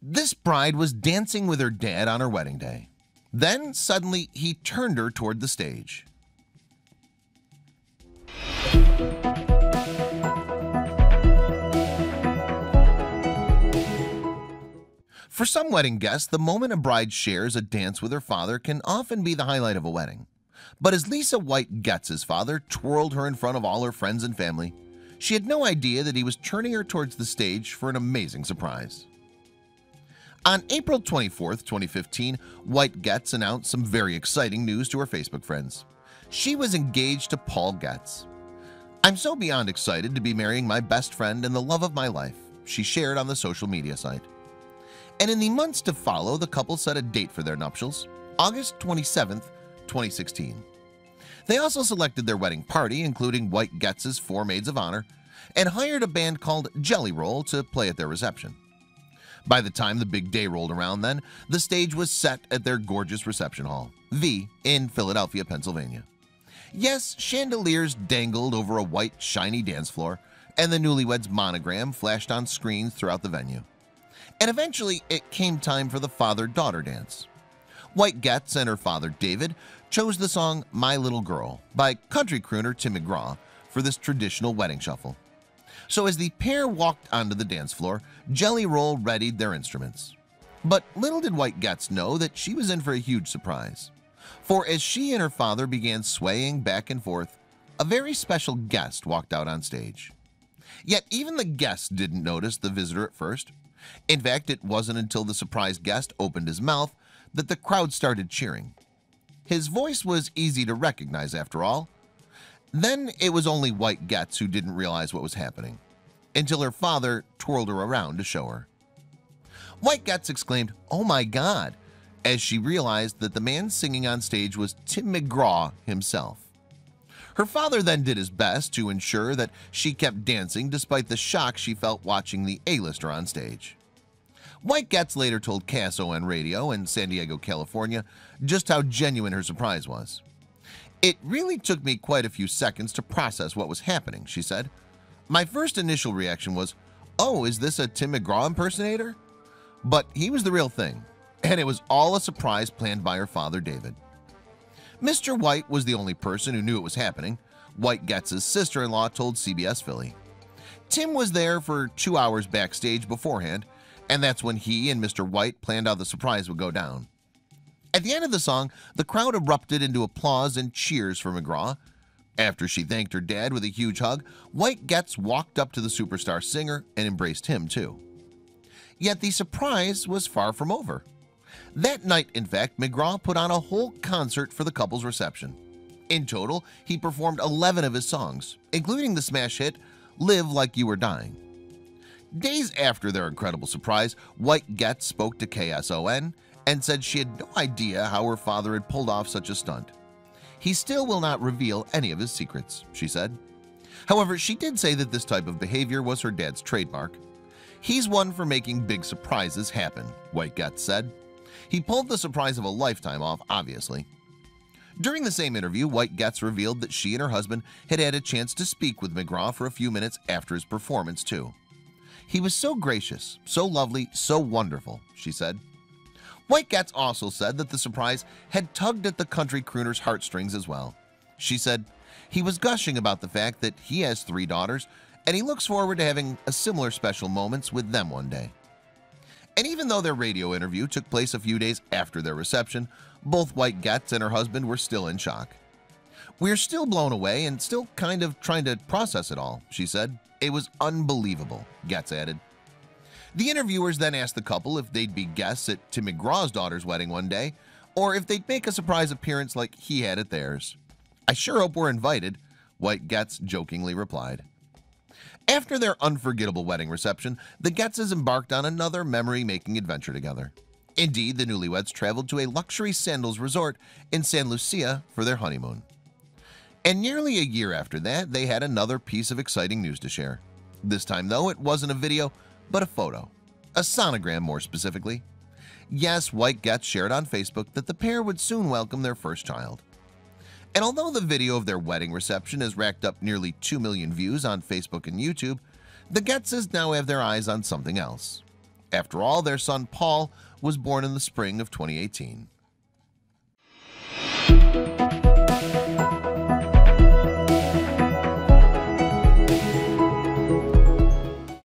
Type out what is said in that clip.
This bride was dancing with her dad on her wedding day. Then suddenly he turned her toward the stage. For some wedding guests, the moment a bride shares a dance with her father can often be the highlight of a wedding. But as Lisa White Getz's father twirled her in front of all her friends and family, she had no idea that he was turning her towards the stage for an amazing surprise. On April 24, 2015, White Getz announced some very exciting news to her Facebook friends. She was engaged to Paul Getz. "I'm so beyond excited to be marrying my best friend and the love of my life," she shared on the social media site. And in the months to follow, the couple set a date for their nuptials, August 27, 2016. They also selected their wedding party, including White Getz's 4 maids of honor, and hired a band called Jelly Roll to play at their reception. By the time the big day rolled around then, the stage was set at their gorgeous reception hall, V, in Philadelphia, Pennsylvania. Yes, chandeliers dangled over a white, shiny dance floor, and the newlyweds monogram flashed on screens throughout the venue. And eventually, it came time for the father-daughter dance. White Getz and her father, David, chose the song My Little Girl by country crooner Tim McGraw for this traditional wedding shuffle. So as the pair walked onto the dance floor, Jelly Roll readied their instruments. But little did White Getz know that she was in for a huge surprise. For as she and her father began swaying back and forth, a very special guest walked out on stage. Yet even the guest didn't notice the visitor at first. In fact, it wasn't until the surprise guest opened his mouth that the crowd started cheering. His voice was easy to recognize after all. Then it was only White Getz who didn't realize what was happening, until her father twirled her around to show her. White Getz exclaimed, "Oh my God," as she realized that the man singing on stage was Tim McGraw himself. Her father then did his best to ensure that she kept dancing despite the shock she felt watching the A-lister on stage. White Getz later told KSON Radio in San Diego, California, just how genuine her surprise was. "It really took me quite a few seconds to process what was happening," she said. "My first initial reaction was, oh, is this a Tim McGraw impersonator? But he was the real thing, and it was all a surprise planned by her father, David." Mr. White was the only person who knew it was happening. White Getz's sister-in-law told CBS Philly. Tim was there for 2 hours backstage beforehand, and that's when he and Mr. White planned how the surprise would go down. At the end of the song, the crowd erupted into applause and cheers for McGraw. After she thanked her dad with a huge hug, White Getz walked up to the superstar singer and embraced him too. Yet the surprise was far from over. That night, in fact, McGraw put on a whole concert for the couple's reception. In total, he performed 11 of his songs, including the smash hit Live Like You Were Dying. Days after their incredible surprise, White Getz spoke to KSON and said she had no idea how her father had pulled off such a stunt. "He still will not reveal any of his secrets," she said. However, she did say that this type of behavior was her dad's trademark. "He's one for making big surprises happen," White Getz said. "He pulled the surprise of a lifetime off, obviously." During the same interview, White Getz revealed that she and her husband had had a chance to speak with McGraw for a few minutes after his performance too. "He was so gracious, so lovely, so wonderful," she said. White Getz also said that the surprise had tugged at the country crooner's heartstrings as well. She said, "He was gushing about the fact that he has 3 daughters, and he looks forward to having a similar special moments with them one day." And even though their radio interview took place a few days after their reception, both White Getz and her husband were still in shock. "We're still blown away and still kind of trying to process it all," she said. "It was unbelievable," Getz added. The interviewers then asked the couple if they'd be guests at Tim McGraw's daughter's wedding one day, or if they'd make a surprise appearance like he had at theirs. "I sure hope we're invited," White Getz jokingly replied. After their unforgettable wedding reception, the Getzes embarked on another memory-making adventure together. Indeed, the newlyweds traveled to a luxury sandals resort in San Lucia for their honeymoon. And nearly a year after that, they had another piece of exciting news to share. This time, though, it wasn't a video, but a photo. A sonogram, more specifically. Yes, White Getz shared on Facebook that the pair would soon welcome their first child. And although the video of their wedding reception has racked up nearly 2 million views on Facebook and YouTube, the Getzes now have their eyes on something else. After all, their son Paul was born in the spring of 2018.